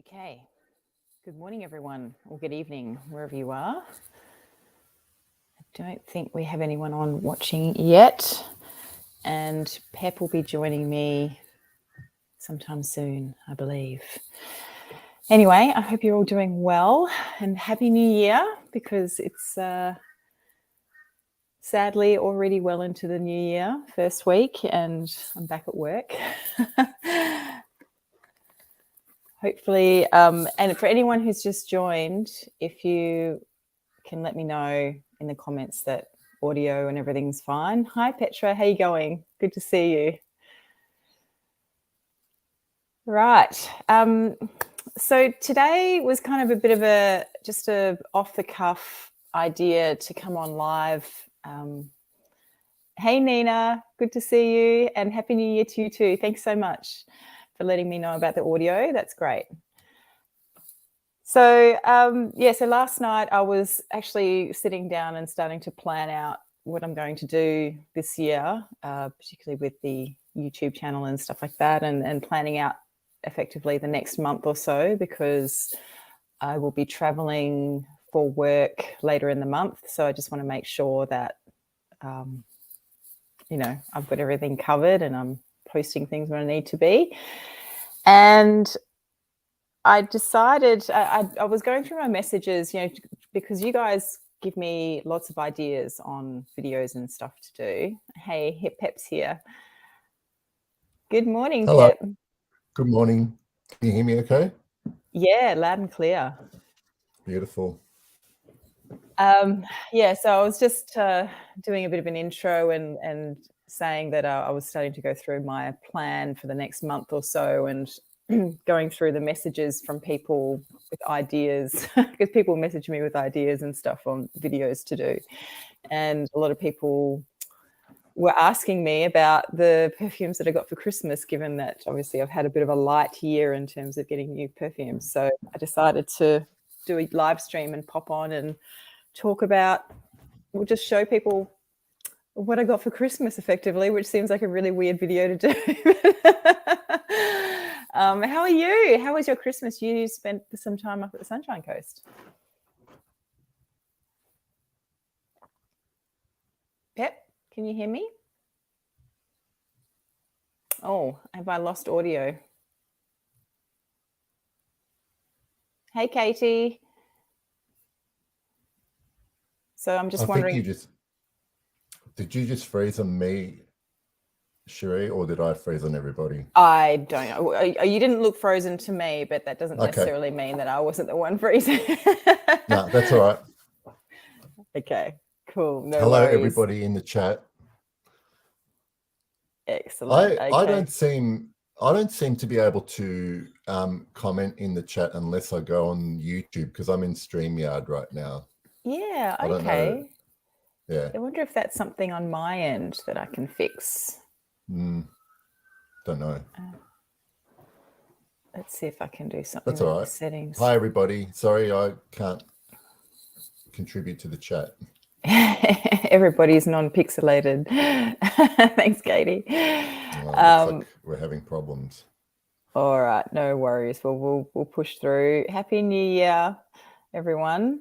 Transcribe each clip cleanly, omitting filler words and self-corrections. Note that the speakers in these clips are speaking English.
Okay, good morning everyone, or good evening, wherever you are. I don't think we have anyone on watching yet, and Pep will be joining me sometime soon, I believe. Anyway, I hope you're all doing well, and Happy New Year, because it's sadly already well into the new year, first week, and I'm back at work. Hopefully, and for anyone who's just joined, if you can let me know in the comments that audio and everything's fine. Hi Petra, how you going? Good to see you. Right. So today was kind of a bit of just a off the cuff idea to come on live. Hey Nina, good to see you, and Happy New Year to you too. Thanks so much for letting me know about the audio. That's great. So, so last night I was actually sitting down and starting to plan out what I'm going to do this year, particularly with the YouTube channel and stuff like that, and planning out effectively the next month or so, because I will be traveling for work later in the month. So I just want to make sure that, I've got everything covered and I'm posting things when I need to be. And I decided, I was going through my messages, because you guys give me lots of ideas on videos and stuff to do. Hey, Pep's here. Good morning, Hello. Pep. Good morning. Can you hear me okay? Yeah, loud and clear. Beautiful. So I was just doing a bit of an intro and saying that I was starting to go through my plan for the next month or so, and going through the messages from people with ideas, because people message me with ideas and stuff on videos to do. And a lot of people were asking me about the perfumes that I got for Christmas, given that obviously I've had a bit of a light year in terms of getting new perfumes. So I decided to do a live stream and pop on and talk about, we'll just show people what I got for Christmas effectively, which seems like a really weird video to do. How are you? How was your Christmas? You spent some time up at the Sunshine Coast. Pep, can you hear me? Oh, have I lost audio? Hey, Katie. So I'm just wondering. Did you just freeze on me, Sheree, or did I freeze on everybody? I don't know. You didn't look frozen to me, but that doesn't necessarily mean that I wasn't the one freezing. No, that's all right. Okay, cool. No Hello, worries. everybody in the chat. Excellent. I don't seem to be able to comment in the chat unless I go on YouTube, because I'm in StreamYard right now. Yeah, I don't know. Yeah. I wonder if that's something on my end that I can fix. Don't know. Let's see if I can do something That's all right. the settings. Hi, everybody. Sorry, I can't contribute to the chat. Everybody's non-pixelated. Thanks, Katie. Looks like we're having problems. All right, no worries. Well, we'll push through. Happy New Year, everyone.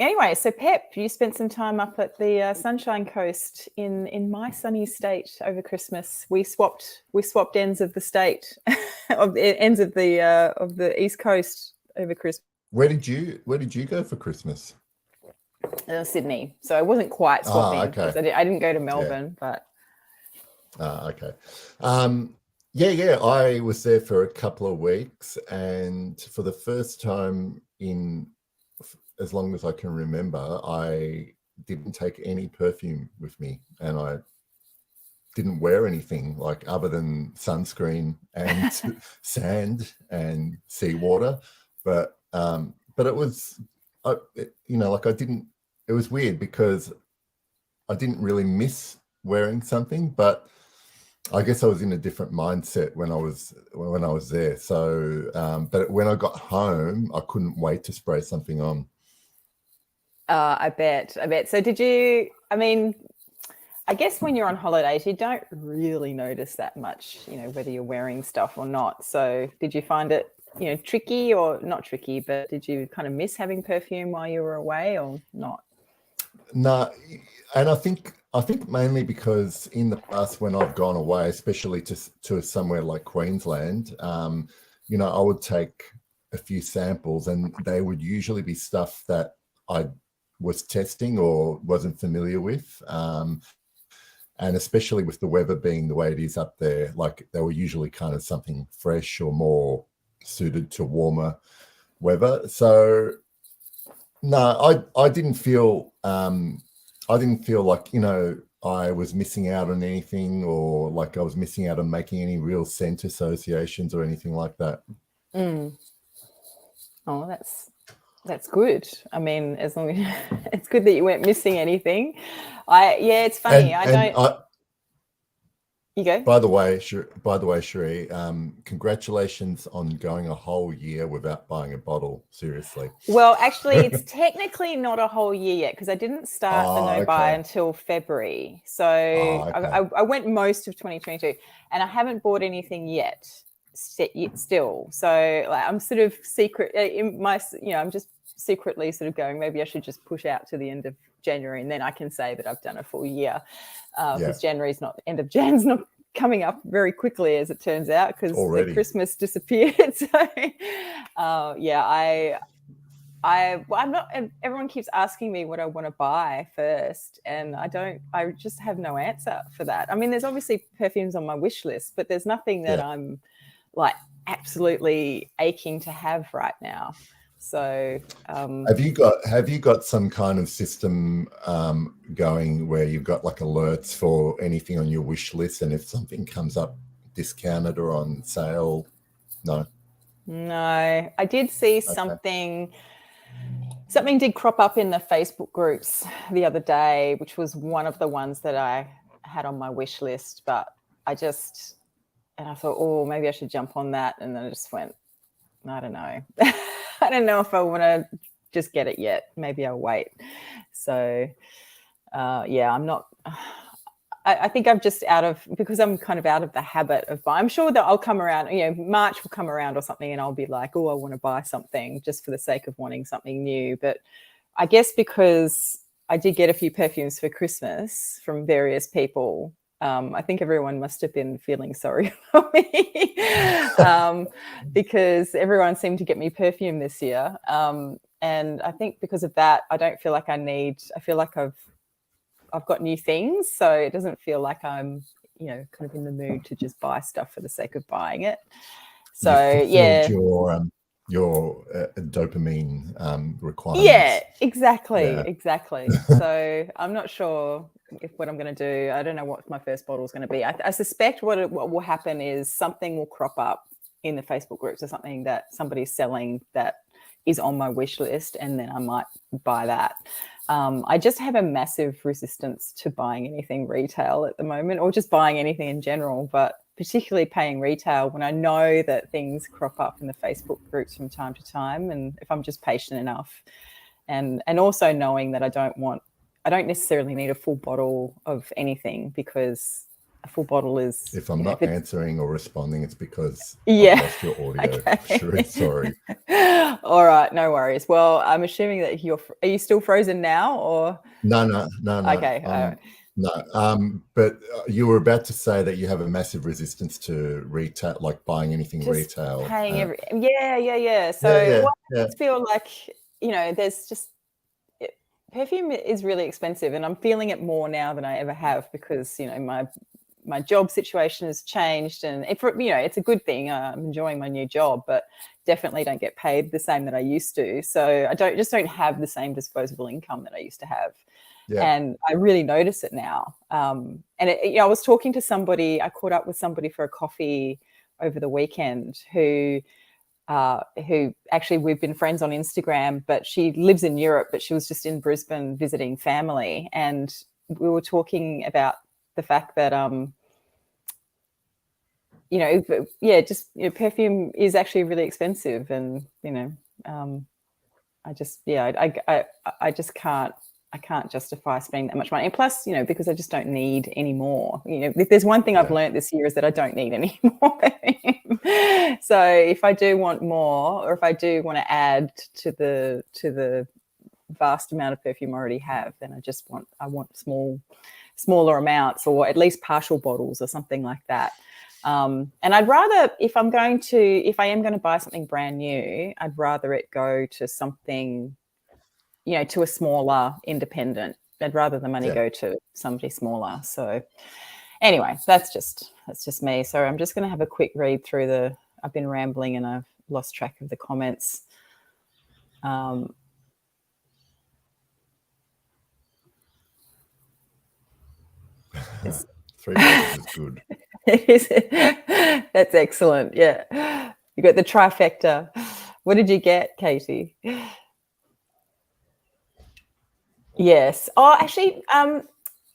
Anyway, so Pep, you spent some time up at the Sunshine Coast in my sunny state over Christmas. We swapped ends of the state, ends of the East Coast over Christmas. Where did you go for Christmas? Sydney. So I wasn't quite swapping because I didn't go to Melbourne, but. Okay. Yeah. I was there for a couple of weeks, and for the first time in as long as I can remember, I didn't take any perfume with me, and I didn't wear anything like other than sunscreen and sand and seawater. But it was, it was weird because I didn't really miss wearing something, but I guess I was in a different mindset when I was there. So, but when I got home, I couldn't wait to spray something on. I bet. So did you, I guess when you're on holidays, you don't really notice that much, whether you're wearing stuff or not. So did you find it, tricky, or not tricky, but did you kind of miss having perfume while you were away or not? No, and I think mainly because in the past when I've gone away, especially to somewhere like Queensland, I would take a few samples, and they would usually be stuff that I was testing or wasn't familiar with. And especially with the weather being the way it is up there, like they were usually kind of something fresh or more suited to warmer weather. So no, I didn't feel like, I was missing out on anything, or like I was missing out on making any real scent associations or anything like that. Oh, that's good. I mean, as long as it's good that you weren't missing anything. It's funny. You go. By the way, Cherie, congratulations on going a whole year without buying a bottle. Seriously. Well, actually, it's technically not a whole year yet, because I didn't start the no-buy until February. So I went most of 2022, and I haven't bought anything yet still. So I'm sort of I'm just secretly sort of going, maybe I should just push out to the end of January, and then I can say that I've done a full year. Because January's not, end of Jan's not coming up very quickly, as it turns out, because Christmas disappeared. So I'm not, and everyone keeps asking me what I want to buy first, and I just have no answer for that. I mean, there's obviously perfumes on my wish list, but there's nothing that I'm like absolutely aching to have right now. So have you got some kind of system going where you've got like alerts for anything on your wish list, and if something comes up discounted or on sale? No, I did see something did crop up in the Facebook groups the other day, which was one of the ones that I had on my wish list, but I thought, oh, maybe I should jump on that, and then I just went, I don't know. I don't know if I want to just get it yet. Maybe I'll wait. So, I'm not. I think I'm just because I'm kind of out of the habit of buying. I'm sure that I'll come around, March will come around or something, and I'll be like, oh, I want to buy something just for the sake of wanting something new. But I guess because I did get a few perfumes for Christmas from various people, I think everyone must have been feeling sorry for me because everyone seemed to get me perfume this year. And I think because of that, I don't feel like I feel like I've got new things. So it doesn't feel like I'm, kind of in the mood to just buy stuff for the sake of buying it. So your dopamine requirements. Yeah, exactly. So I'm not sure what I'm going to do. I don't know what my first bottle is going to be. I suspect what will happen is something will crop up in the Facebook groups, or something that somebody's selling that is on my wish list, and then I might buy that. I just have a massive resistance to buying anything retail at the moment, or just buying anything in general, but particularly paying retail when I know that things crop up in the Facebook groups from time to time. And if I'm just patient enough, and also knowing that I don't necessarily need a full bottle of anything, because a full bottle is... If I'm not answering or responding, it's because I've lost your audio. Okay. Sure, sorry. All right, no worries. Well, I'm assuming that are you still frozen now, or? No. Okay. No, but you were about to say that you have a massive resistance to retail, like buying anything just retail. Paying yeah. So I just feel like, there's just... perfume is really expensive, and I'm feeling it more now than I ever have, because my job situation has changed, and it's a good thing. I'm enjoying my new job, but definitely don't get paid the same that I used to. So I don't have the same disposable income that I used to have. Yeah. And I really notice it now. And I was talking to somebody, I caught up with somebody for a coffee over the weekend who actually, we've been friends on Instagram, but she lives in Europe, but she was just in Brisbane visiting family. And we were talking about the fact that, perfume is actually really expensive. And, I just can't I can't justify spending that much money. And plus, you know, because I just don't need any more. You know, if there's one thing I've learned this year is that I don't need any more. So if I do want more, or if I do want to add to the vast amount of perfume I already have, then I want smaller amounts, or at least partial bottles or something like that. And I'd rather, if I am going to buy something brand new, I'd rather it go to something, you know, to a smaller independent. I'd rather the money go to somebody smaller. So anyway, that's just me. So I'm just going to have a quick read through I've been rambling and I've lost track of the comments. 3 bottles is good. It is. That's excellent. Yeah. You got the trifecta. What did you get, Katie? Yes. Oh, actually,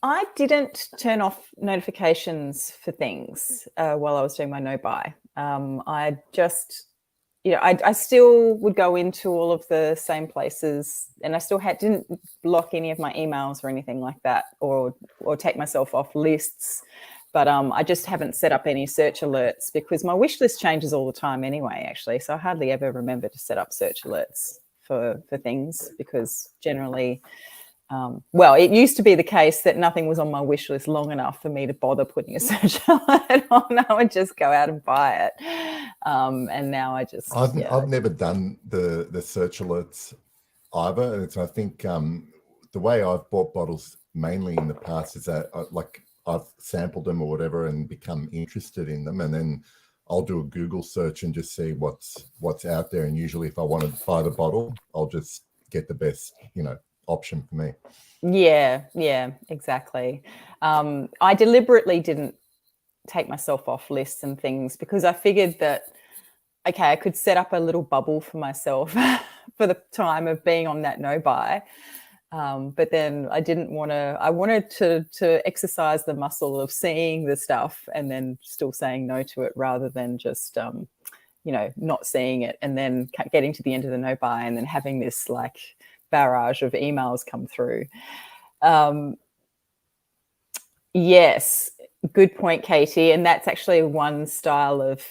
I didn't turn off notifications for things while I was doing my no-buy. I just, you know, I still would go into all of the same places, and I still didn't block any of my emails or anything like that, or take myself off lists. But I just haven't set up any search alerts because my wish list changes all the time anyway, actually. So I hardly ever remember to set up search alerts for things, because generally, well, it used to be the case that nothing was on my wish list long enough for me to bother putting a search alert on. I would just go out and buy it. And now I've never done the search alerts either. And so I think the way I've bought bottles mainly in the past is that I've sampled them or whatever and become interested in them, and then I'll do a Google search and just see what's out there. And usually if I want to buy the bottle, I'll just get the best, you know, option for me. Yeah, exactly. I deliberately didn't take myself off lists and things because I figured that, okay, I could set up a little bubble for myself for the time of being on that no-buy. But then I wanted to exercise the muscle of seeing the stuff and then still saying no to it, rather than just, you know, not seeing it and then getting to the end of the no-buy and then having this like barrage of emails come through. Yes, good point, Katie. And that's actually one style of,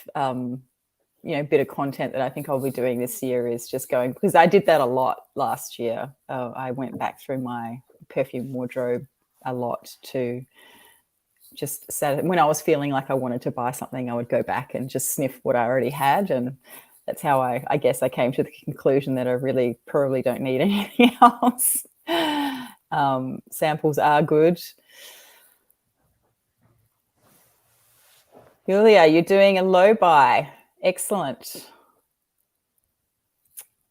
you know, bit of content that I think I'll be doing this year, is just going, because I did that a lot last year. I went back through my perfume wardrobe a lot to just set, when I was feeling like I wanted to buy something, I would go back and just sniff what I already had. And that's how I guess I came to the conclusion that I really probably don't need anything else. Samples are good. Julia, you're doing a low buy. Excellent.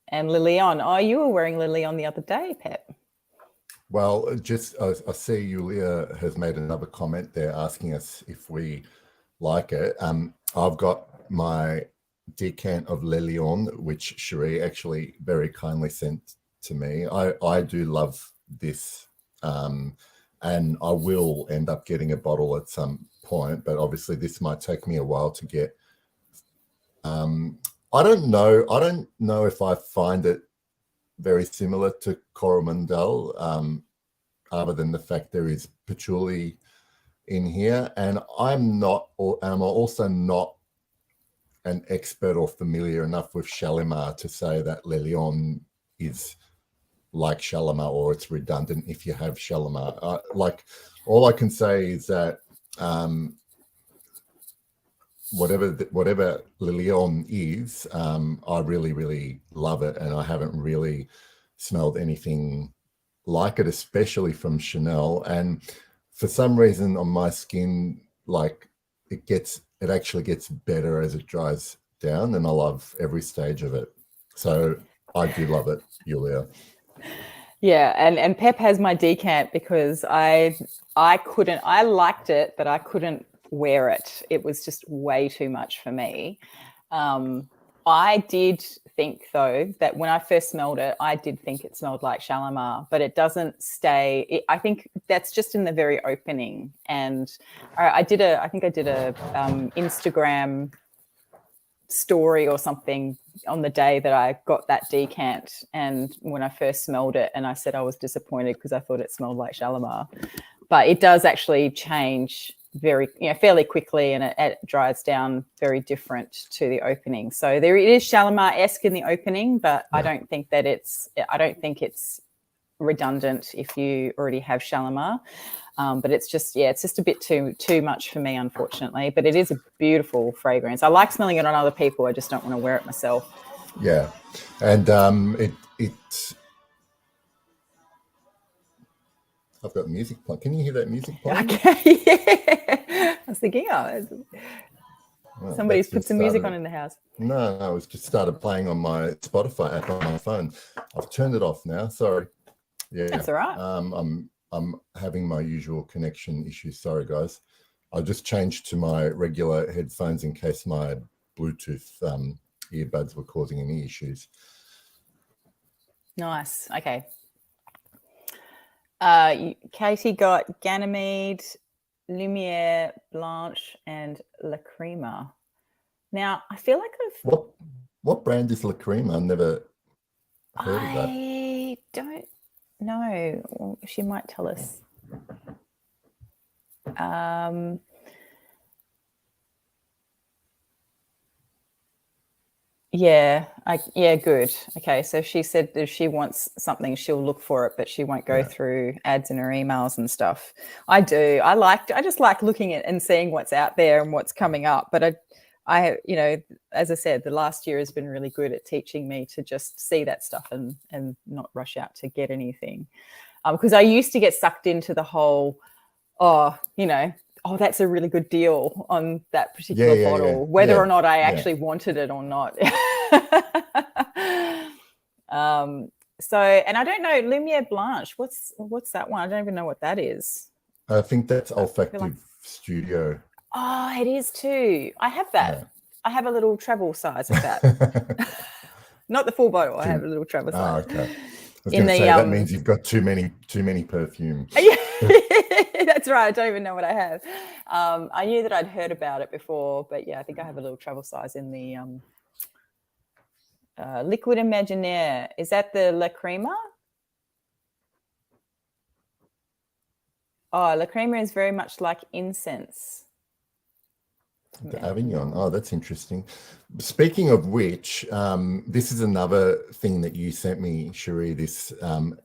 And Lilian, oh, you were wearing Lilian the other day, Pep. Well, just I see Julia has made another comment there asking us if we like it. I've got my decant of Lilian, which Cherie actually very kindly sent to me. I do love this, and I will end up getting a bottle at some point, but obviously this might take me a while to get. I don't know if I find it very similar to Coromandel, other than the fact there is patchouli in here, and I'm also not an expert or familiar enough with Shalimar to say that Lilian is like Shalimar or it's redundant if you have Shalimar. Like, all I can say is that whatever Lilian is, I really, really love it, and I haven't really smelled anything like it, especially from Chanel. And for some reason on my skin, like it actually gets better as it dries down, and I love every stage of it. So I do love it, Julia. Yeah, and Pep has my decant because I liked it, but I couldn't wear it. It was just way too much for me. I did think, though, that when I first smelled it, I did think it smelled like Shalimar, but it doesn't stay. I think that's just in the very opening. And I think I did a Instagram story or something on the day that I got that decant, and when I first smelled it, and I said I was disappointed because I thought it smelled like Shalimar, but it does actually change very, fairly quickly, and it dries down very different to the opening. So it is Shalimar-esque in the opening, but I don't think it's redundant if you already have Shalimar. But it's just a bit too much for me, unfortunately. But it is a beautiful fragrance. I like smelling it on other people. I just don't want to wear it myself. Yeah, and I've got music playing. Can you hear that music playing? Okay. Yeah. I was thinking, somebody's put some music on in the house. No, it's just started playing on my Spotify app on my phone. I've turned it off now. Sorry. Yeah, that's all right. I'm having my usual connection issues. Sorry, guys. I just changed to my regular headphones in case my Bluetooth earbuds were causing any issues. Nice. Okay. Katie got Ganymede, Lumiere, Blanche, and La Crema. Now, I feel like what brand is La Crema? I've never heard of that. I don't know. Well, she might tell us. Good. Okay, so she said if she wants something, she'll look for it, but she won't go through ads in her emails and stuff. I do. I just like looking at and seeing what's out there and what's coming up. But I, as I said, the last year has been really good at teaching me to just see that stuff and not rush out to get anything. Because I used to get sucked into the whole, that's a really good deal on that particular bottle, whether or not I actually wanted it or not. So, and I don't know, Lumiere Blanche, what's that one? I don't even know what that is. I think that's Olfactive Studio. Oh, it is too. I have that. Yeah. I have a little travel size of that. Not the full bottle. I have a little travel size. Oh, okay. I was going to say that means you've got too many perfumes. Yeah, that's right. I don't even know what I have. I knew that I'd heard about it before, but yeah, I think I have a little travel size in the Liquid Imaginaire. Is that the La Crema? Oh, La Crema is very much like incense. The Avignon. Oh, that's interesting. Speaking of which, this is another thing that you sent me, Cherie, this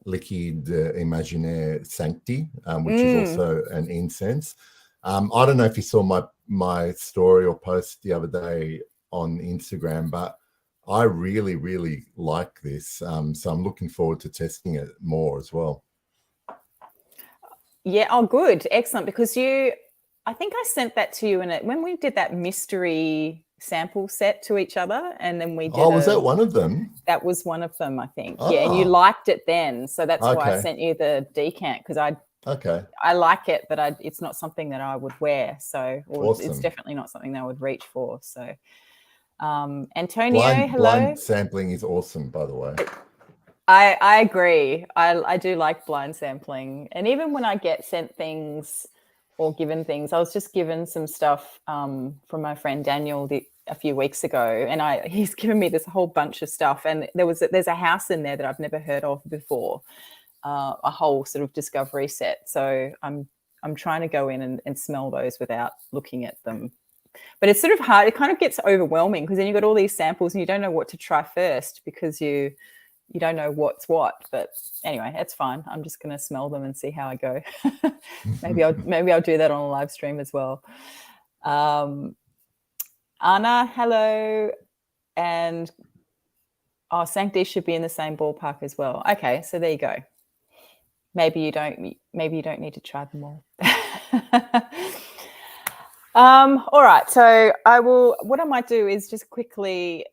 Liquid Imaginaire Sancti, which is also an incense. I don't know if you saw my story or post the other day on Instagram, but I really, really like this. So I'm looking forward to testing it more as well. Yeah. Oh, good. Excellent. Because I think I sent that to you when we did that mystery sample set to each other, and then we did. Oh, was that one of them? That was one of them, I think. Oh. Yeah, and you liked it then, so that's why I sent you the decant, because I like it, but it's not something that I would wear. So awesome. It's definitely not something that I would reach for. So, Antonio, hello. Blind sampling is awesome, by the way. I agree. I do like blind sampling, and even when I get sent things or given things, I was just given some stuff from my friend Daniel a few weeks ago, and he's given me this whole bunch of stuff, and there's a house in there that I've never heard of before, a whole sort of discovery set. So I'm trying to go in and smell those without looking at them. But it's sort of hard. It kind of gets overwhelming because then you've got all these samples and you don't know what to try first because you don't know what's what. But anyway, it's fine. I'm just going to smell them and see how I go. maybe I'll do that on a live stream as well. Anna, hello. And Sancti should be in the same ballpark as well. Okay, so there you go. Maybe you don't need to try them all. All right, so what I might do is just quickly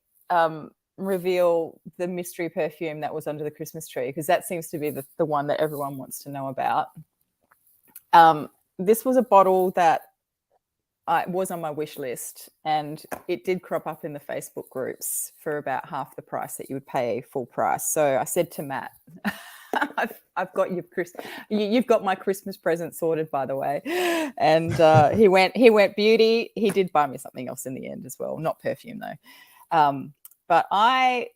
reveal the mystery perfume that was under the Christmas tree, because that seems to be the one that everyone wants to know about. This was a bottle that was on my wish list, and it did crop up in the Facebook groups for about half the price that you would pay full price. So I said to Matt, I've got you've got my Christmas present sorted, by the way. And he went beauty. He did buy me something else in the end as well, not perfume though. but a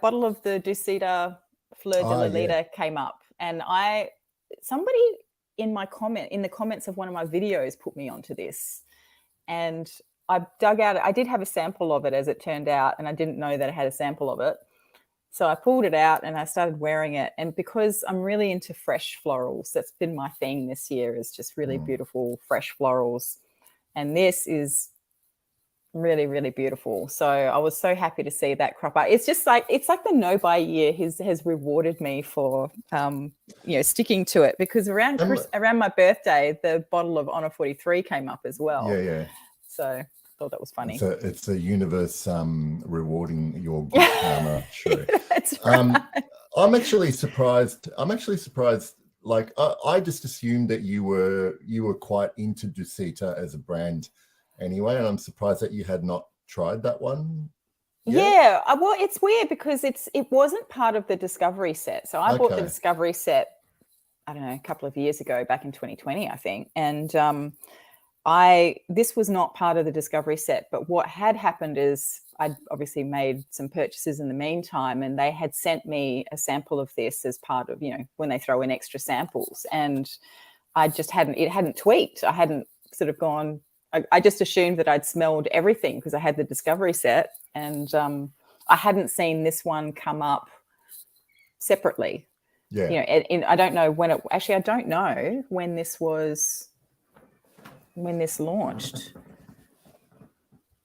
bottle of the Ducita Fleur de Lolita came up, and somebody in the comments of one of my videos put me onto this, and I dug out. I did have a sample of it, as it turned out, and I didn't know that I had a sample of it. So I pulled it out and I started wearing it. And because I'm really into fresh florals, that's been my thing this year, is just really beautiful, fresh florals. And this is really, really beautiful. So I was so happy to see that crop up. It's like the no-buy year has rewarded me for, sticking to it, because around my birthday, the bottle of Honor 43 came up as well. Yeah. So I thought that was funny. It's a universe rewarding your good karma. Sure. That's right. I'm actually surprised. Like I just assumed that you were quite into Ducita as a brand anyway, and I'm surprised that you had not tried that one yet. Yeah, well, it's weird because it wasn't part of the Discovery set. So I bought the Discovery set, I don't know, a couple of years ago, back in 2020, I think, and this was not part of the Discovery set. But what had happened is I'd obviously made some purchases in the meantime, and they had sent me a sample of this as part of, when they throw in extra samples, and it hadn't tweaked. I hadn't sort of gone. I just assumed that I'd smelled everything because I had the Discovery set, and I hadn't seen this one come up separately. Yeah. I don't know when I don't know when this launched.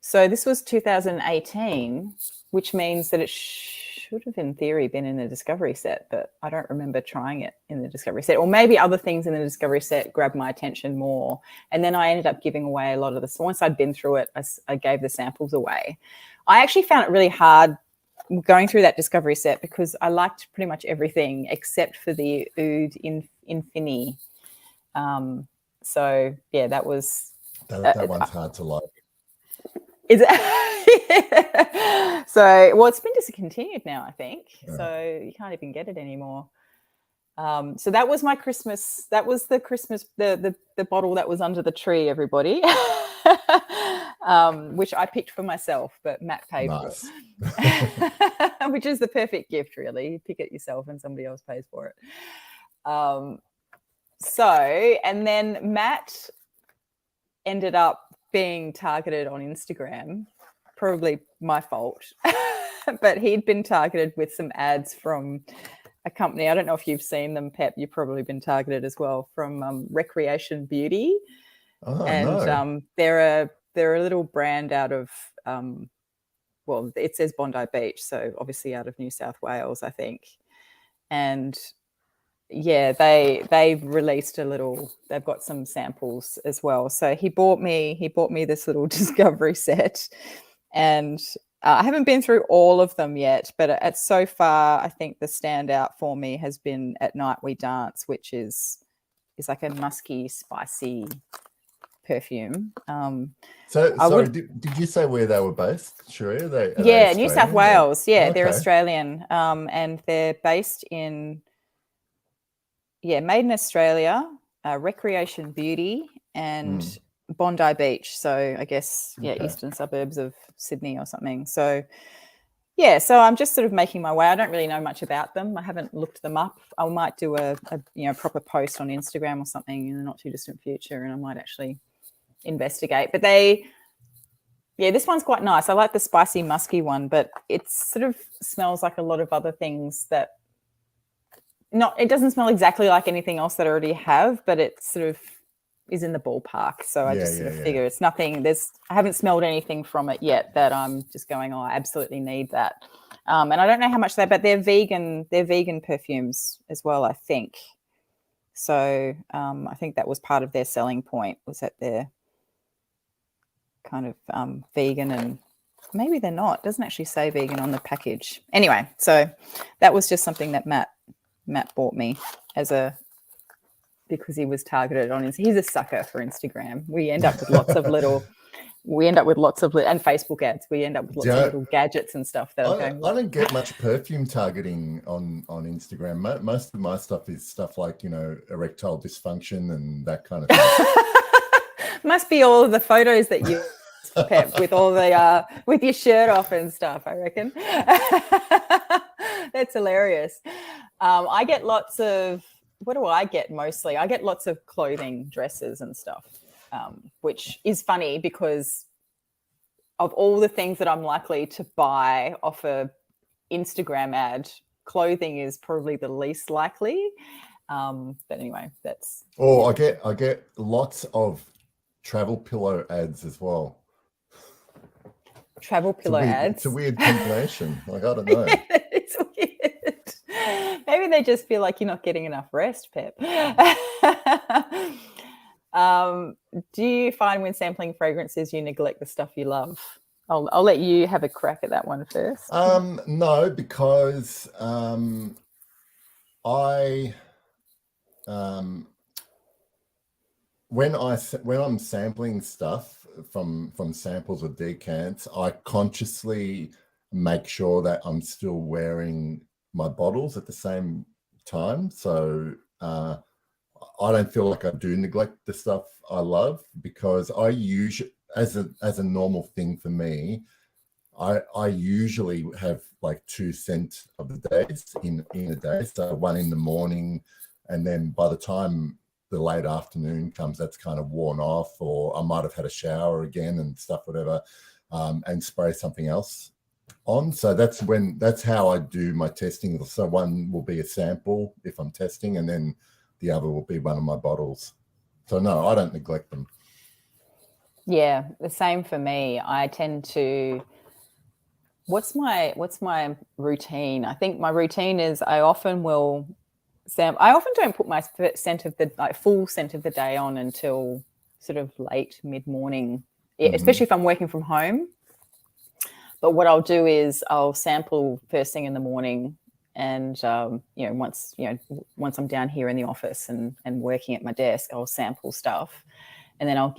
So this was 2018, which means that it should have, in theory, been in the Discovery set, but I don't remember trying it in the Discovery set. Or maybe other things in the Discovery set grabbed my attention more. And then I ended up giving away a lot of this. Once I'd been through it, I gave the samples away. I actually found it really hard going through that Discovery set because I liked pretty much everything except for the Oud Infini. So, yeah, that was... That one's hard to like. Is it? So, well, it's been discontinued now, I think. Yeah. So you can't even get it anymore. So that was my Christmas. That was the Christmas, the bottle that was under the tree, everybody, which I picked for myself, but Matt paid for, which is the perfect gift, really. You pick it yourself and somebody else pays for it. And then Matt ended up being targeted on Instagram, probably my fault, but he'd been targeted with some ads from a company. I don't know if you've seen them, Pep. You've probably been targeted as well, from Recreation Beauty. Oh, and no. They're a little brand out of, well, it says Bondi Beach, so obviously out of New South Wales, I think. And yeah, they've released they've got some samples as well. So he bought me this little Discovery set, and I haven't been through all of them yet, but so far I think the standout for me has been At Night We Dance, which is like a musky, spicy perfume. Sorry, did you say where they were based? Sure, are they New South Wales. Yeah, okay. They're Australian, and they're based in. Yeah, made in Australia, Recreation Beauty, and Bondi Beach. So I guess, eastern suburbs of Sydney or something. So, yeah, so I'm just sort of making my way. I don't really know much about them. I haven't looked them up. I might do a proper post on Instagram or something in the not too distant future, and I might actually investigate. But this one's quite nice. I like the spicy, musky one, but it sort of smells like a lot of other things that. It doesn't smell exactly like anything else that I already have, but it sort of is in the ballpark. So I just figure it's nothing. I haven't smelled anything from it yet that I'm just going, I absolutely need that. And I don't know how much but they're vegan perfumes as well, I think. So I think that was part of their selling point, was that they're kind of vegan, and maybe they're not. It doesn't actually say vegan on the package. Anyway, so that was just something that Matt bought me because he was targeted on he's a sucker for Instagram. We end up with lots of little and Facebook ads. We end up with lots of little gadgets and stuff that I don't get much perfume targeting on Instagram. Most of my stuff is stuff like, erectile dysfunction and that kind of thing. Must be all of the photos that you Pep, with all the with your shirt off and stuff, I reckon. That's hilarious. I get lots of, what do I get mostly? I get lots of clothing, dresses and stuff, which is funny because of all the things that I'm likely to buy off a Instagram ad, clothing is probably the least likely. But anyway, that's. Oh, yeah. I get lots of travel pillow ads as well. Travel pillow ads. It's a weird combination. Like, I don't know. It's weird. Maybe they just feel like you're not getting enough rest, Pep. Do you find when sampling fragrances you neglect the stuff you love? I'll let you have a crack at that one first. No, because when I'm sampling stuff from samples or decants, I consciously make sure that I'm still wearing my bottles at the same time. So I don't feel like I do neglect the stuff I love, because I usually, as a normal thing for me, I usually have like 2 scent of the days in a day. So one in the morning, and then by the time the late afternoon comes, that's kind of worn off, or I might have had a shower again and stuff, whatever, and spray something else on. So that's how I do my testing. So one will be a sample if I'm testing, and then the other will be one of my bottles. So no, I don't neglect them. Yeah, the same for me. I tend to, what's my routine? I think my routine is I often don't put my scent of the full scent of the day on until sort of late mid-morning, especially if I'm working from home. But what I'll do is I'll sample first thing in the morning, and once I'm down here in the office and working at my desk, I'll sample stuff, and then I'll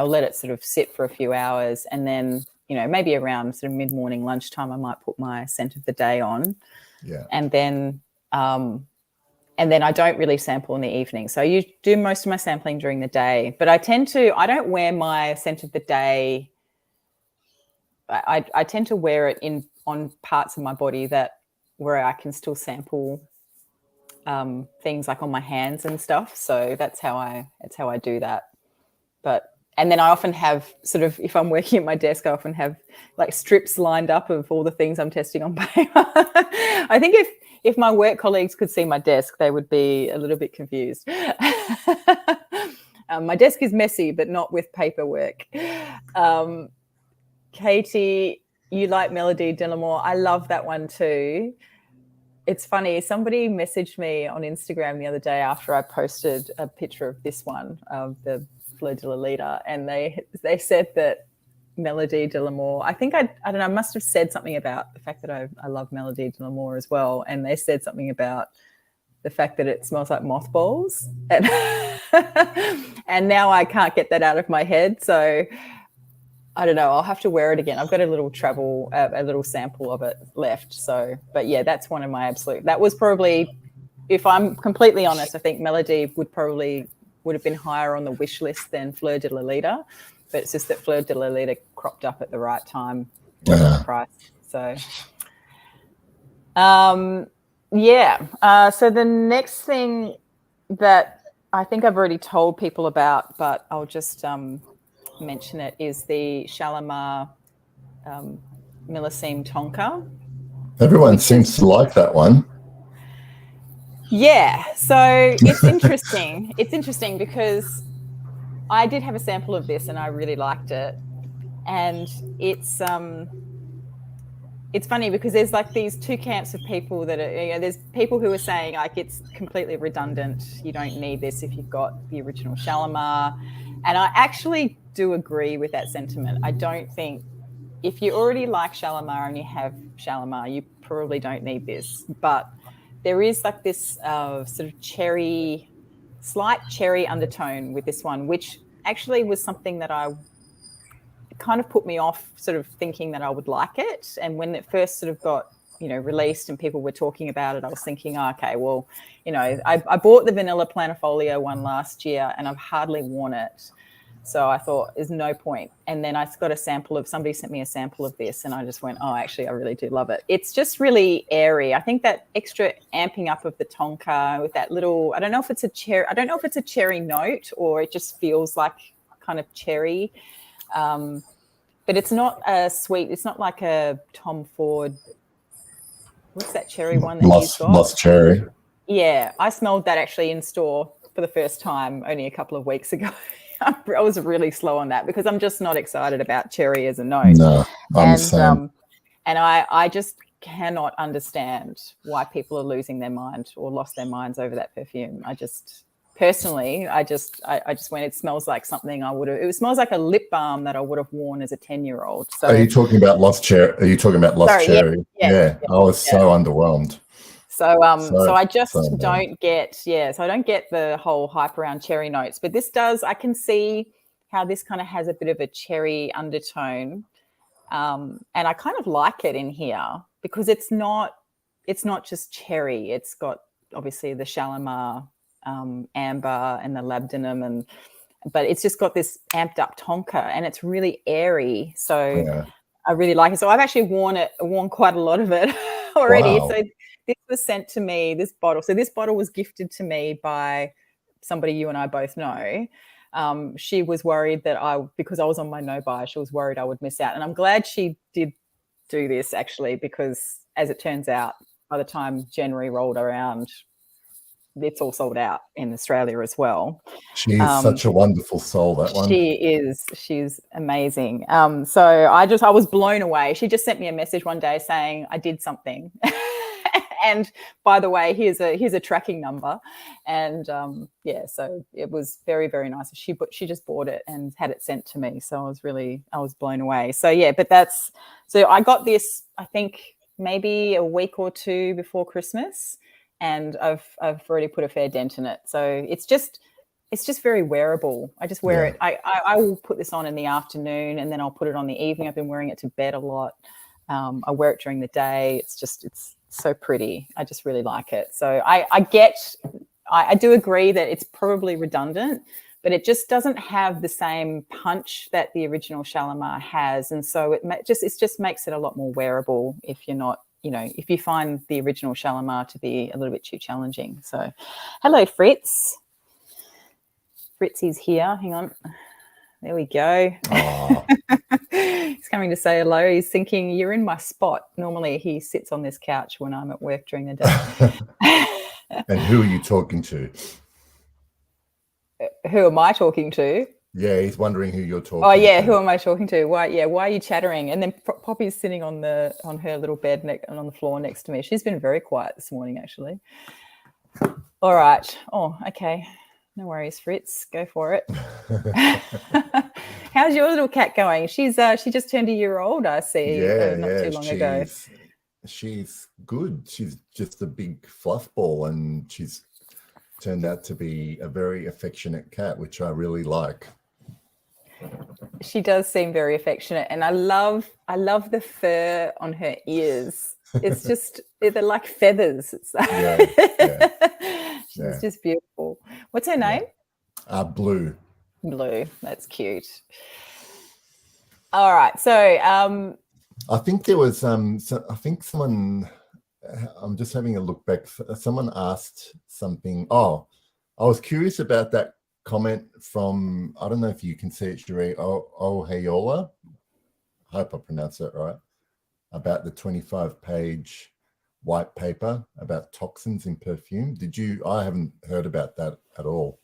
let it sort of sit for a few hours, and then maybe around sort of mid-morning, lunchtime, I might put my scent of the day on. Yeah. And then I don't really sample in the evening. So you do most of my sampling during the day, but I don't wear my scent of the day. I tend to wear it on parts of my body where I can still sample things, like on my hands and stuff. So that's how I do that. And then I often have sort of, if I'm working at my desk, I often have like strips lined up of all the things I'm testing on paper. I think if my work colleagues could see my desk, they would be a little bit confused. My desk is messy, but not with paperwork. Katie, you like Melody de l'Amour. I love that one too. It's funny, somebody messaged me on Instagram the other day after I posted a picture of this one, of the Fleur de la Lita, and they said that Melody de l'Amour, I think I don't know, I must have said something about the fact that I love Melody de l'Amour as well, and they said something about the fact that it smells like mothballs, and and now I can't get that out of my head, so I don't know, I'll have to wear it again. I've got a little sample of it left. So, but yeah, that's one of my absolute, that was probably, if I'm completely honest, I think Melody would have been higher on the wish list than Fleur de la Lita, but it's just that Fleur de la Lita cropped up at the right time, at the right price. So, so the next thing that I think I've already told people about, but I'll just, mention it, is the Shalimar Millesime Tonka. Everyone seems to like that one. Yeah, so it's interesting. It's interesting because I did have a sample of this and I really liked it. And it's funny because there's like these two camps of people that are, there's people who are saying like it's completely redundant. You don't need this if you've got the original Shalimar. And I actually do agree with that sentiment. I don't think, if you already like Shalimar and you have Shalimar, you probably don't need this. But there is like this sort of slight cherry undertone with this one, which actually was something that kind of put me off sort of thinking that I would like it. And when it first sort of got, released and people were talking about it, I was thinking, okay, well, I bought the Vanilla Planifolio one last year and I've hardly worn it. So I thought there's no point. And then I got a sample of, somebody sent me a sample of this and I just went, oh, actually, I really do love it. It's just really airy. I think that extra amping up of the tonka with that little, I don't know if it's a cherry note or it just feels like kind of cherry. But it's not a sweet, it's not like a Tom Ford, what's that cherry one that he's got? Lost cherry. Yeah, I smelled that actually in store for the first time only a couple of weeks ago. I was really slow on that because I'm just not excited about cherry as a note. No, I'm the same. And I just cannot understand why people are losing their mind or lost their minds over that perfume. I just personally, I just went, it smells like something I would have, it smells like a lip balm that I would have worn as a 10-year-old. So are you talking about Lost Cherry? Are you talking about Lost Cherry? Yeah. I was so underwhelmed. So I just don't get, so I don't get the whole hype around cherry notes, but this does, I can see how this kind of has a bit of a cherry undertone. And I kind of like it in here because it's not just cherry. It's got obviously the Shalimar amber and the labdanum, but it's just got this amped up tonka and it's really airy. So I really like it. So I've actually worn quite a lot of it already. Wow. So this was sent to me, this bottle. So this bottle was gifted to me by somebody you and I both know. She was worried that because I was on my no buy, she was worried I would miss out. And I'm glad she did do this actually, because as it turns out, by the time January rolled around, it's all sold out in Australia as well. She's such a wonderful soul, that one. She's amazing. So I was blown away. She just sent me a message one day saying I did something. And by the way, here's a tracking number. And so it was very, very nice. She just bought it and had it sent to me. So I was blown away. So so I got this, I think maybe a week or two before Christmas, and I've already put a fair dent in it. So it's just very wearable. I just wear it. I will put this on in the afternoon and then I'll put it on the evening. I've been wearing it to bed a lot. I wear it during the day. It's so pretty. I just really like it. So I do agree that it's probably redundant, but it just doesn't have the same punch that the original Shalimar has. And so it just makes it a lot more wearable if you're not, if you find the original Shalimar to be a little bit too challenging. So hello, Fritz. Fritzy's here. Hang on. There we go. Oh. He's coming to say hello. He's thinking, you're in my spot. Normally he sits on this couch when I'm at work during the day. And who are you talking to? Who am I talking to? Yeah, he's wondering who you're talking to. Oh, yeah, to. who am I talking to? Why are you chattering? And then Poppy's sitting on her little bed and on the floor next to me. She's been very quiet this morning, actually. All right. Oh, okay. No worries, Fritz. Go for it. How's your little cat going? She just turned a year old, I see. Not too long ago. She's good. She's just a big fluff ball, and she's turned out to be a very affectionate cat, which I really like. She does seem very affectionate, and I love the fur on her ears. It's just they're like feathers. She's just beautiful. What's her name? Blue. Blue. That's cute. All right. So I think there was I think someone, I'm just having a look back. Someone asked something. Oh, I was curious about that comment from, I don't know if you can see it, Sheree, Heyola. I hope I pronounced that right. About the 25-page white paper about toxins in perfume. I haven't heard about that at all.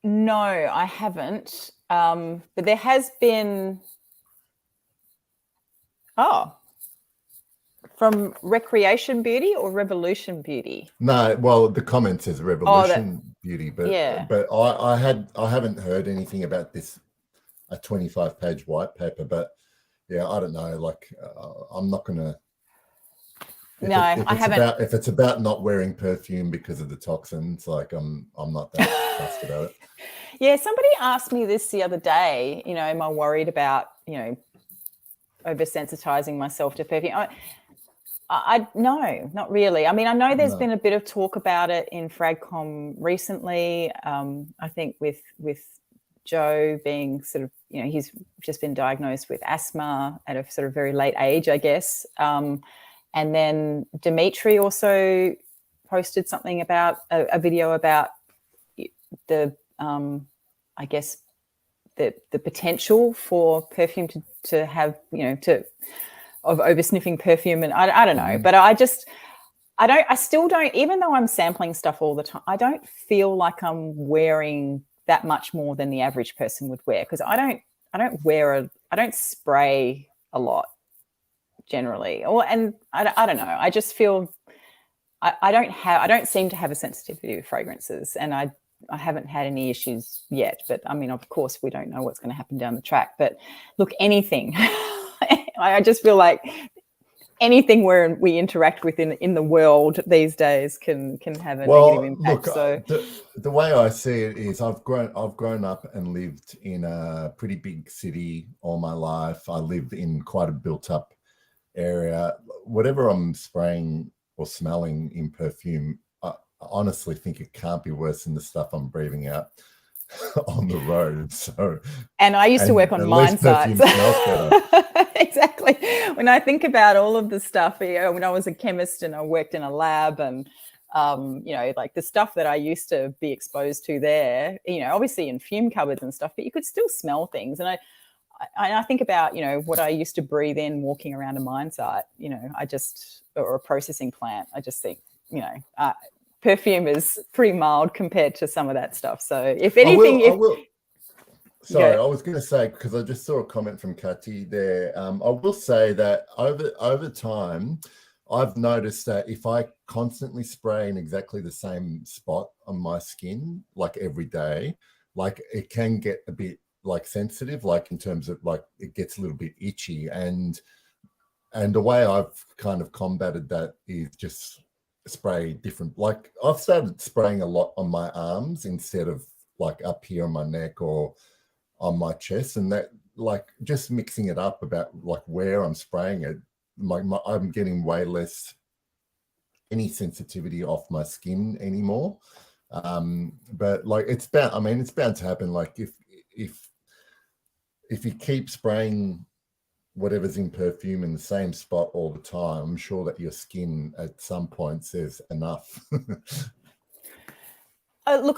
No, I haven't. But there has been, from Recreation Beauty or Revolution Beauty? No, well, the comment says Revolution Beauty, but I haven't heard anything about this, a 25-page white paper. But yeah, I don't know. Like, I'm not gonna. If it's about not wearing perfume because of the toxins, like I'm not that fussed about it. Yeah, somebody asked me this the other day. Am I worried about oversensitizing myself to perfume? No, not really. I mean, I know there's been a bit of talk about it in FragCom recently. I think with Joe being sort of, he's just been diagnosed with asthma at a sort of very late age, I guess. And then Dimitri also posted something about a video about the, I guess, the potential for perfume to have, of over sniffing perfume. And I don't know, but I still don't, even though I'm sampling stuff all the time, I don't feel like I'm wearing that much more than the average person would wear, because I don't spray a lot generally, and I don't know. I just feel I don't seem to have a sensitivity to fragrances, and I haven't had any issues yet. But I mean, of course, we don't know what's going to happen down the track. But look, anything, I just feel like anything where we interact with in the world these days can have a negative impact. Look, so the way I see it is I've grown up and lived in a pretty big city all my life. I live in quite a built up area. Whatever I'm spraying or smelling in perfume, I honestly think it can't be worse than the stuff I'm breathing out on the road. So, and I used to work on mine sites. Exactly. When I think about all of the stuff, when I was a chemist and I worked in a lab, and like the stuff that I used to be exposed to there, obviously in fume cupboards and stuff, but you could still smell things. And I think about, what I used to breathe in walking around a mine site, or a processing plant. I just think, perfume is pretty mild compared to some of that stuff. So if anything, I will. Sorry, I was going to say, because I just saw a comment from Kati there. I will say that over time, I've noticed that if I constantly spray in exactly the same spot on my skin, like every day, like it can get a bit like sensitive, like in terms of like it gets a little bit itchy. And the way I've kind of combated that is just spray different. Like I've started spraying a lot on my arms instead of like up here on my neck or on my chest, and that like just mixing it up about like where I'm spraying it, I'm getting way less any sensitivity off my skin anymore. But like it's bound to happen. Like if you keep spraying whatever's in perfume in the same spot all the time, I'm sure that your skin at some point says enough. Look,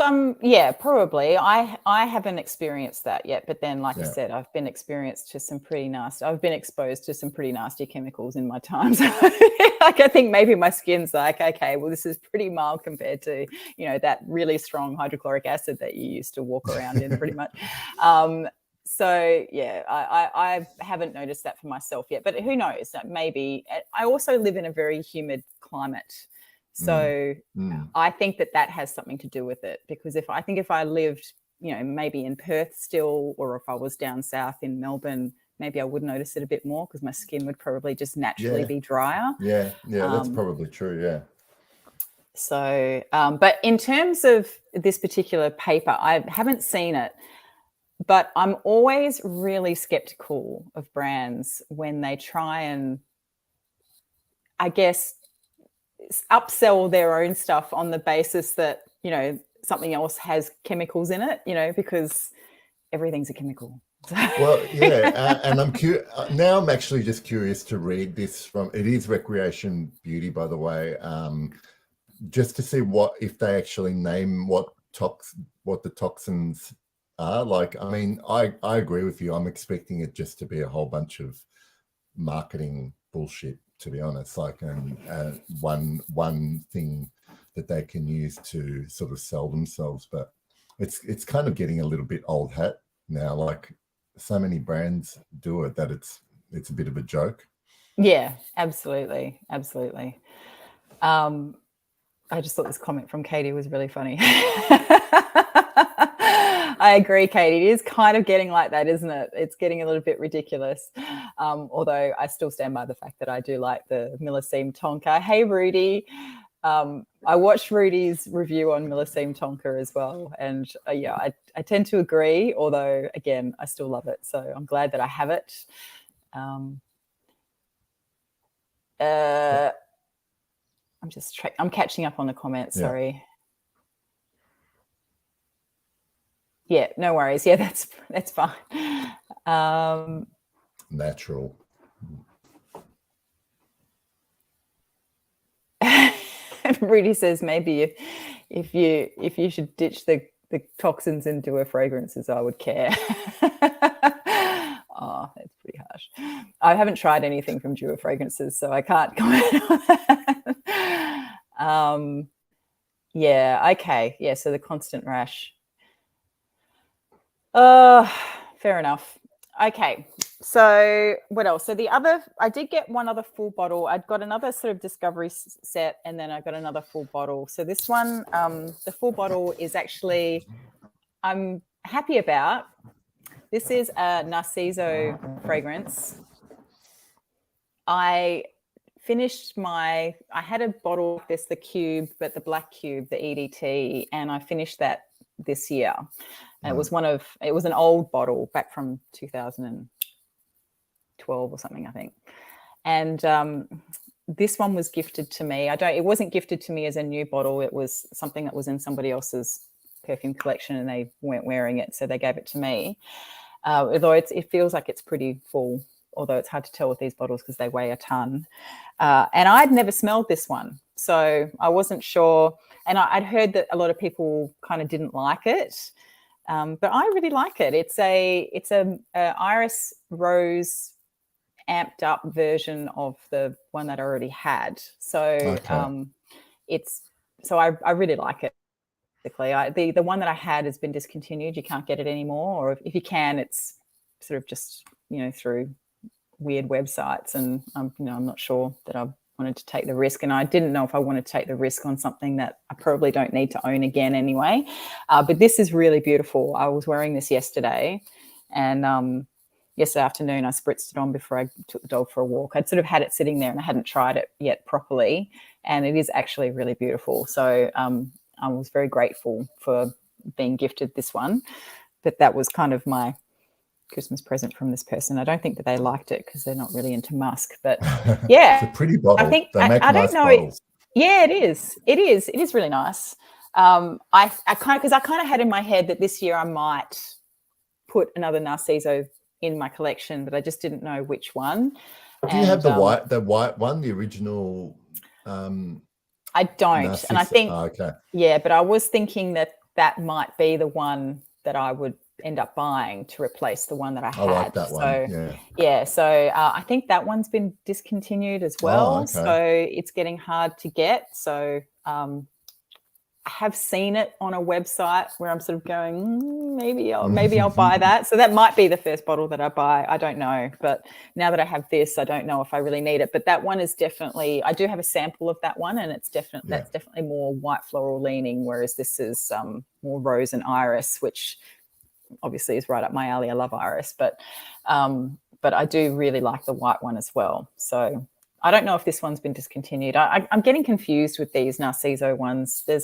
probably. I haven't experienced that yet, but then, like I said, I've been exposed to some pretty nasty chemicals in my time. So, like, I think maybe my skin's like, okay, well, this is pretty mild compared to, that really strong hydrochloric acid that you used to walk around in, pretty much. So yeah, I haven't noticed that for myself yet, but who knows? Maybe. I also live in a very humid climate. So I think that has something to do with it, because if I lived, maybe in Perth still, or if I was down south in Melbourne, maybe I would notice it a bit more because my skin would probably just naturally be drier. Yeah, that's probably true. Yeah. So, but in terms of this particular paper, I haven't seen it, but I'm always really skeptical of brands when they try and, I guess, upsell their own stuff on the basis that, something else has chemicals in it, because everything's a chemical. Well, yeah, and now I'm actually just curious to read this it is Recreation Beauty, by the way, just to see if they actually name what the toxins are. Like, I mean, I agree with you. I'm expecting it just to be a whole bunch of marketing bullshit, to be honest, like one thing that they can use to sort of sell themselves. But it's kind of getting a little bit old hat now. Like so many brands do it that it's a bit of a joke. Yeah, absolutely. I just thought this comment from Katie was really funny. I agree, Katie. It is kind of getting like that, isn't it? It's getting a little bit ridiculous. Although I still stand by the fact that I do like the Millesime Tonka. Hey, Rudy. I watched Rudy's review on Millesime Tonka as well. And I tend to agree, although, again, I still love it. So I'm glad that I have it. I'm catching up on the comments. Sorry. Yeah, no worries. Yeah, that's fine. Natural. Rudy says maybe if you should ditch the toxins and do a fragrances, I would care. Oh, that's pretty harsh. I haven't tried anything from Dua Fragrances, so I can't comment on that. Yeah, okay. Yeah, so the constant rash. Fair enough. Okay, so what else? So I did get one other full bottle. I'd got another sort of discovery set, and then I got another full bottle. So this one, the full bottle is actually, I'm happy about. This is a Narciso fragrance. I had a bottle of this, the cube, but the black cube, the EDT, and I finished that this year. And it was an old bottle back from 2012 or something, I think. And this one was gifted to me. It wasn't gifted to me as a new bottle. It was something that was in somebody else's perfume collection and they weren't wearing it, so they gave it to me. Although it feels like it's pretty full, although it's hard to tell with these bottles because they weigh a ton. And I'd never smelled this one, so I wasn't sure. And I'd heard that a lot of people kind of didn't like it, but I really like it. It's a iris rose amped up version of the one that I already had. So I really like it. Basically, the one that I had has been discontinued. You can't get it anymore, or if you can, it's sort of just through weird websites. And I'm not sure that I wanted to take the risk, and I didn't know if I wanted to take the risk on something that I probably don't need to own again anyway. But this is really beautiful. I was wearing this yesterday, and yesterday afternoon I spritzed it on before I took the dog for a walk. I'd sort of had it sitting there and I hadn't tried it yet properly, and it is actually really beautiful. So I was very grateful for being gifted this one, but that was kind of my Christmas present from this person. I don't think that they liked it because they're not really into musk, but yeah, it's a pretty bottle. I think they make I nice don't know. bottles. Yeah, it is really nice. I kind of had in my head that this year I might put another Narciso in my collection, but I just didn't know which one. Do you have the white one, the original? I don't, Narciso. And I think okay. Yeah, but I was thinking that might be the one that I would end up buying to replace the one that I had. I like that one. So I think that one's been discontinued as well. Okay. So it's getting hard to get. So I have seen it on a website where I'm sort of going, maybe I'll buy that. So that might be the first bottle that I buy. I don't know. But now that I have this, I don't know if I really need it. But that one is definitely, I do have a sample of that one, and that's definitely more white floral leaning, whereas this is more rose and iris, which obviously is right up my alley. I love iris, but I do really like the white one as well. So I don't know if this one's been discontinued. I'm getting confused with these Narciso ones. They're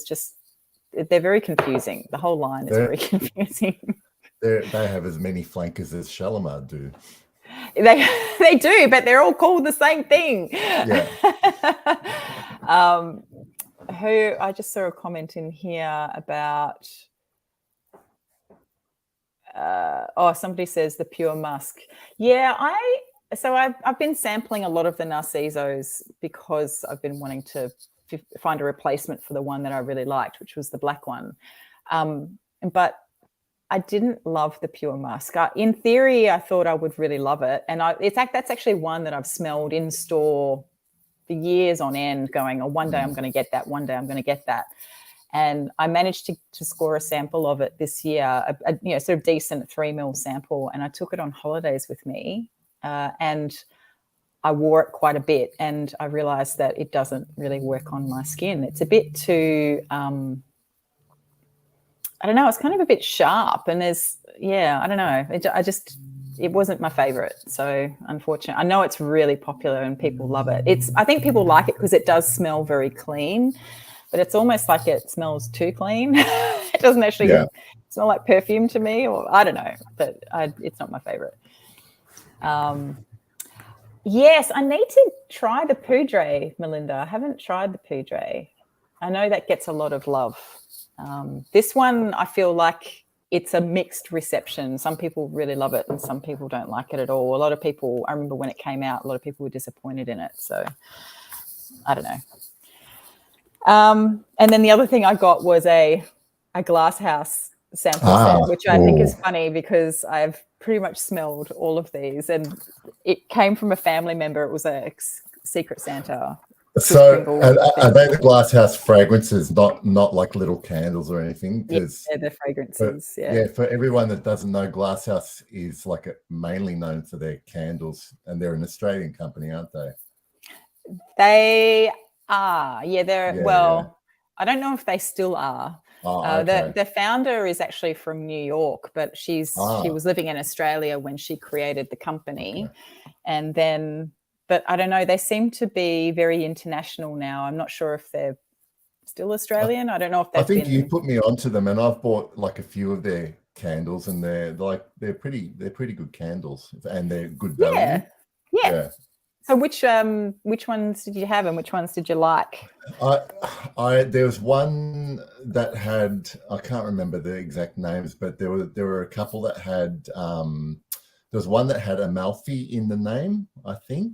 very confusing. The whole line is very confusing. They have as many flankers as Shalimar do. They do, but they're all called the same thing. Yeah. I just saw a comment in here about somebody says the pure musk. Yeah, I've been sampling a lot of the Narcisos because I've been wanting to find a replacement for the one that I really liked, which was the black one. But I didn't love the pure musk. In theory, I thought I would really love it. And that's actually one that I've smelled in store for years on end, going, one day I'm going to get that, one day I'm going to get that. And I managed to score a sample of it this year, a sort of decent 3 ml sample. And I took it on holidays with me. And I wore it quite a bit, and I realized that it doesn't really work on my skin. It's a bit too, I don't know, it's kind of a bit sharp, and I don't know. It wasn't my favorite. So unfortunately, I know it's really popular and people love it. I think people like it because it does smell very clean, but it's almost like it smells too clean. It doesn't actually smell like perfume to me, or I don't know, but it's not my favorite. Yes, I need to try the Poudre, Melinda. I haven't tried the Poudre. I know that gets a lot of love. This one, I feel like it's a mixed reception. Some people really love it and some people don't like it at all. A lot of people, I remember when it came out, a lot of people were disappointed in it. So I don't know. And then the other thing I got was a glass house sample set, which I think is funny because I've pretty much smelled all of these, and it came from a family member. It was a Secret Santa. So are they the glasshouse fragrances, not like little candles or anything? Because they're fragrances. For everyone that doesn't know, Glasshouse is like mainly known for their candles, and they're an Australian company, aren't they? They are. Well, I don't know if they still are. Okay. The founder is actually from New York, but she was living in Australia when she created the company, and then. But I don't know, they seem to be very international now. I'm not sure if they're still Australian. I don't know if they've been... you put me onto them, and I've bought like a few of their candles, and they're pretty good candles, and they're good value. Yeah. So which ones did you have and which ones did you like? There was one that had, I can't remember the exact names, but there were a couple that had there was one that had Amalfi in the name, I think.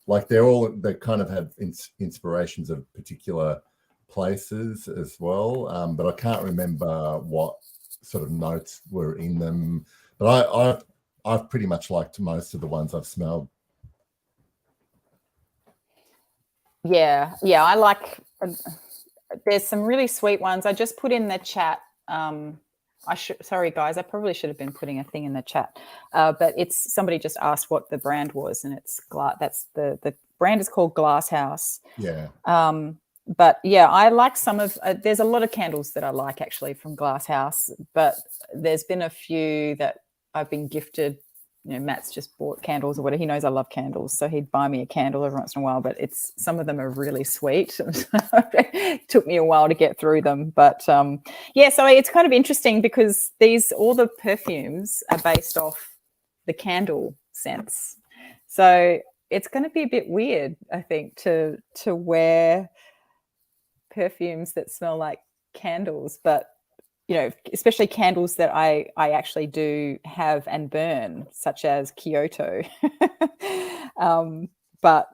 Like they kind of had inspirations of particular places as well, but I can't remember what sort of notes were in them. But I've pretty much liked most of the ones I've smelled. Yeah, I like. There's some really sweet ones. I just put in the chat. Sorry guys, I probably should have been putting a thing in the chat, but it's somebody just asked what the brand was, and it's that's the brand is called Glasshouse. Yeah. But yeah, I like some of. There's a lot of candles that I like actually from Glasshouse, but there's been a few that I've been gifted. You know, Matt's just bought candles or whatever. He knows I love candles, so he'd buy me a candle every once in a while. But some of them are really sweet. It took me a while to get through them, but yeah. So it's kind of interesting because all the perfumes are based off the candle scents. So it's going to be a bit weird, I think, to wear perfumes that smell like candles, but you know, especially candles that I actually do have and burn, such as Kyoto. But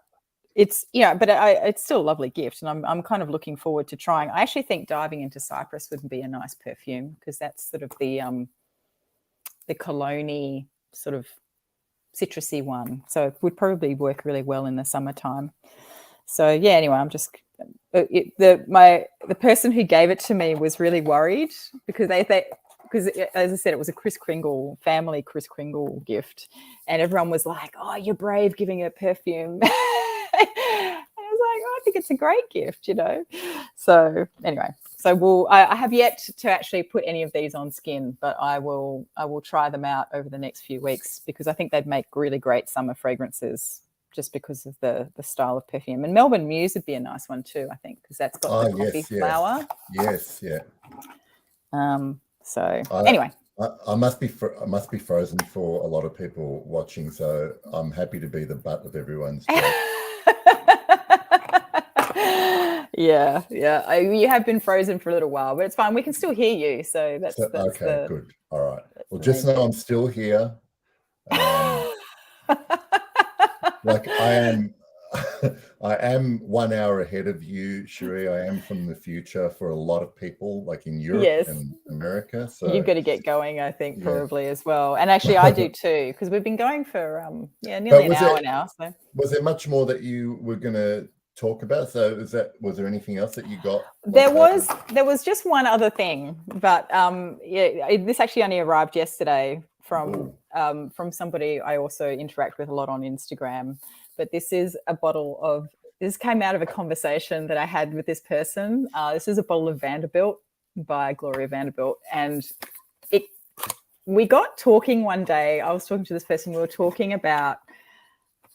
it's, it's still a lovely gift, and I'm kind of looking forward to trying. I actually think diving into Cyprus would be a nice perfume because that's sort of the cologne-y sort of citrusy one. So it would probably work really well in the summertime. So yeah, anyway, I'm just the person who gave it to me was really worried because because as I said, it was a family Kris Kringle gift, and everyone was like, "Oh, you're brave giving a perfume." And I was like, "Oh, I think it's a great gift," you know. So anyway, I have yet to actually put any of these on skin, but I will try them out over the next few weeks because I think they'd make really great summer fragrances. Just because of the style of perfume. And Melbourne Muse would be a nice one too, I think, because that's got the coffee flower. Yes, yeah. So anyway. I must be frozen for a lot of people watching, so I'm happy to be the butt of everyone's joke. Yeah. You have been frozen for a little while, but it's fine. We can still hear you, so that's okay, good. All right. Well, just know I'm still here. Like I am 1 hour ahead of you, Cherie. I am from the future for a lot of people, like in Europe and America. So you've got to get going, I think, probably as well. And actually, I do too, because we've been going for nearly an hour now. So was there much more that you were going to talk about? So was there anything else that you got? There was just one other thing, but this actually only arrived yesterday from somebody I also interact with a lot on Instagram. But this is a bottle of, this came out of a conversation that I had with this person. This is a bottle of Vanderbilt by Gloria Vanderbilt. And we got talking one day. I was talking to this person. We were talking about,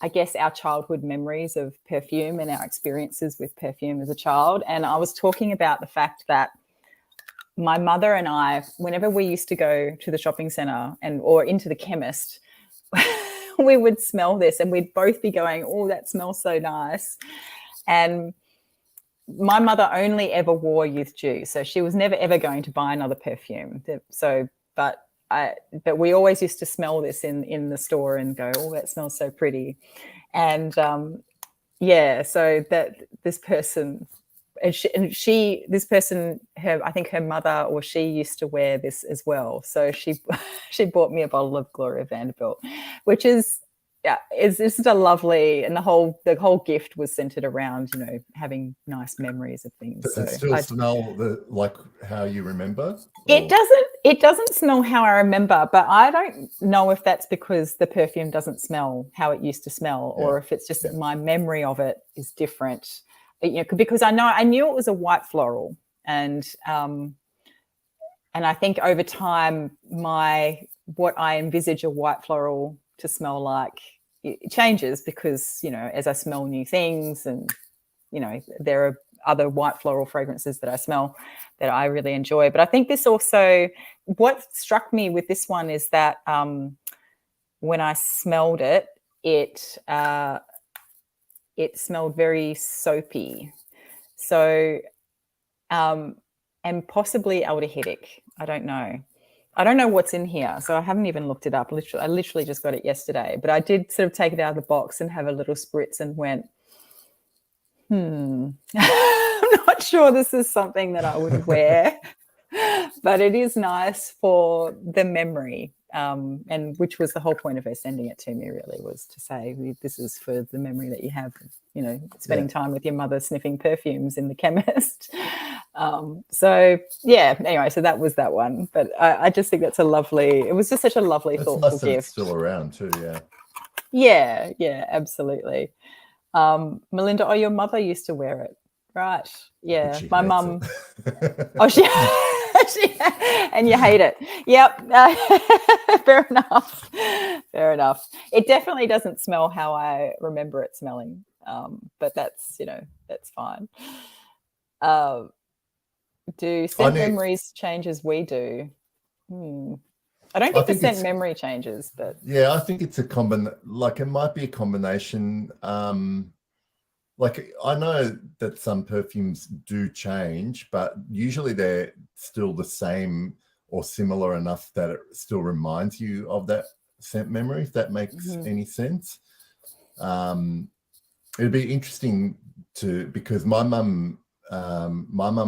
I guess, our childhood memories of perfume and our experiences with perfume as a child. And I was talking about the fact that my mother and I, whenever we used to go to the shopping centre or into the chemist, we would smell this and we'd both be going, "Oh, that smells so nice." And my mother only ever wore Youth Dew, so she was never ever going to buy another perfume. So, but we always used to smell this in the store and go, oh, that smells so pretty. And yeah, so that this person, I think her mother or she used to wear this as well. So she bought me a bottle of Gloria Vanderbilt, which is, yeah, it's just a lovely, and the whole gift was centered around, you know, having nice memories of things. Does so it still smell like how you remember? It doesn't smell how I remember, but I don't know if that's because the perfume doesn't smell how it used to smell, or if it's just that my memory of it is different. You know, because I knew it was a white floral, and I think over time what I envisage a white floral to smell like, it changes, because, you know, as I smell new things, and, you know, there are other white floral fragrances that I smell that I really enjoy. But I think this also, what struck me with this one is that when I smelled it, it smelled very soapy. So, and possibly aldehydic. I don't know. I don't know what's in here, so I haven't even looked it up. I literally just got it yesterday, but I did sort of take it out of the box and have a little spritz and went, I'm not sure this is something that I would wear, but it is nice for the memory. And which was the whole point of her sending it to me, really, was to say, this is for the memory that you have, you know, spending time with your mother sniffing perfumes in the chemist. So yeah, anyway, so that was that one. But I just think it was just such a lovely, thoughtful nice that gift. it's still around too, Yeah, absolutely. Melinda, your mother used to wear it, right? Yeah, my mum. Oh, she and you hate it. Yep. Fair enough. It definitely doesn't smell how I remember it smelling, but that's fine. Do scent memories change as we do? I don't think the scent memory changes, but yeah, I think it's it might be a combination. Like, I know that some perfumes do change, but usually they're still the same or similar enough that it still reminds you of that scent memory, if that makes any sense. It'd be interesting because my mum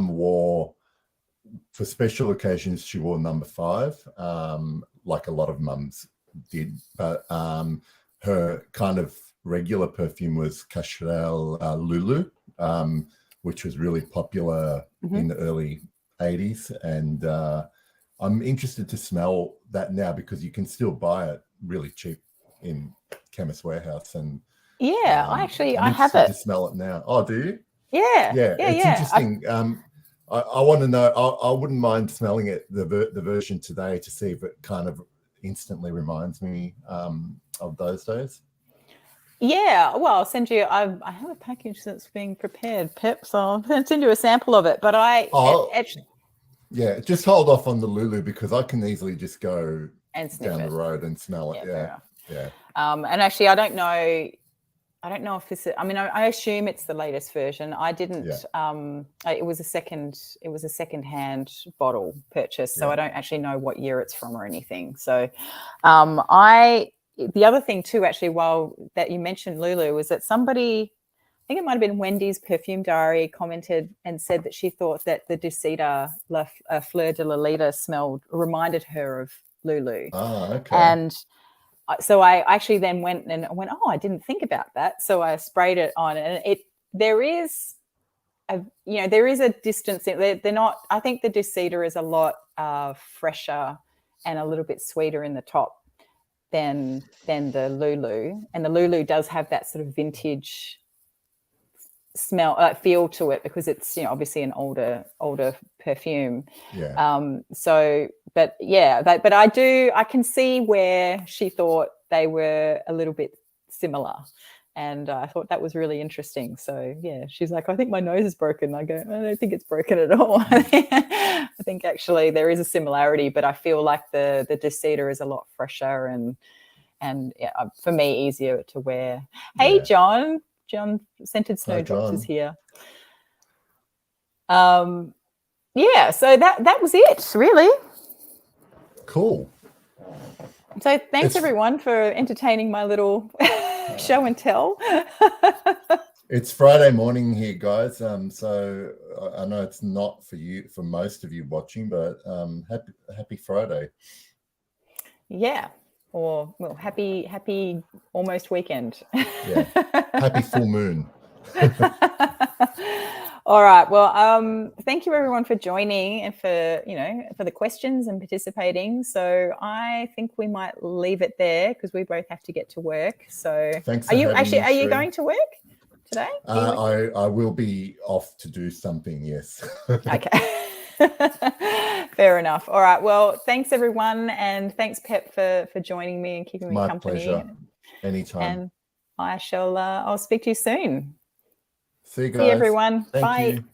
wore, for special occasions, she wore number 5, like a lot of mums did, but her kind of regular perfume was Cacharel Lulu, which was really popular in the early 80s. And I'm interested to smell that now, because you can still buy it really cheap in Chemist Warehouse. And yeah, I have it. To smell it now. Oh, do you? Yeah, it's interesting. I want to know. I wouldn't mind smelling it, the version today, to see if it kind of instantly reminds me of those days. Yeah, well, I'll send you. I have a package that's being prepared, Pip, so I'll send you a sample of it. But actually, yeah, just hold off on the Lulu, because I can easily just go and sniff down the road and smell it. Yeah. And actually, I don't know if this. I mean, I assume it's the latest version. I didn't. It was a second-hand bottle purchase, so I don't actually know what year it's from or anything. So, the other thing too, actually, while that you mentioned Lulu, was that somebody, I think it might have been Wendy's Perfume Diary, commented and said that she thought that the Ducita Fleur de Lolita reminded her of Lulu. Oh, okay. And so I actually then went, oh, I didn't think about that. So I sprayed it on, and there is a distance. They're not. I think the Ducita is a lot fresher and a little bit sweeter in the top than the Lulu, and the Lulu does have that sort of vintage smell, feel to it, because it's, you know, obviously an older perfume. So, but yeah, but I can see where she thought they were a little bit similar, and I thought that was really interesting. So yeah, she's like, I think my nose is broken. I go, I don't think it's broken at all. I think actually there is a similarity, but I feel like the Ducita is a lot fresher and for me easier to wear. Hey, John Scented Snowdrops is here. Yeah, so that was it, really. Cool. So thanks everyone for entertaining my little show and tell. It's Friday morning here, guys. So I know it's not for you, for most of you watching, but happy Friday. Yeah. Or well, happy almost weekend. Yeah. Happy full moon. All right. Well, thank you everyone for joining and for the questions and participating. So I think we might leave it there because we both have to get to work. So thanks. Are you going to work today? I will be off to do something. Yes. Okay. Fair enough. All right. Well, thanks everyone, and thanks Pep for joining me and keeping me company. My pleasure. Anytime. And I'll speak to you soon. See you guys. See you everyone. Thank Bye. you.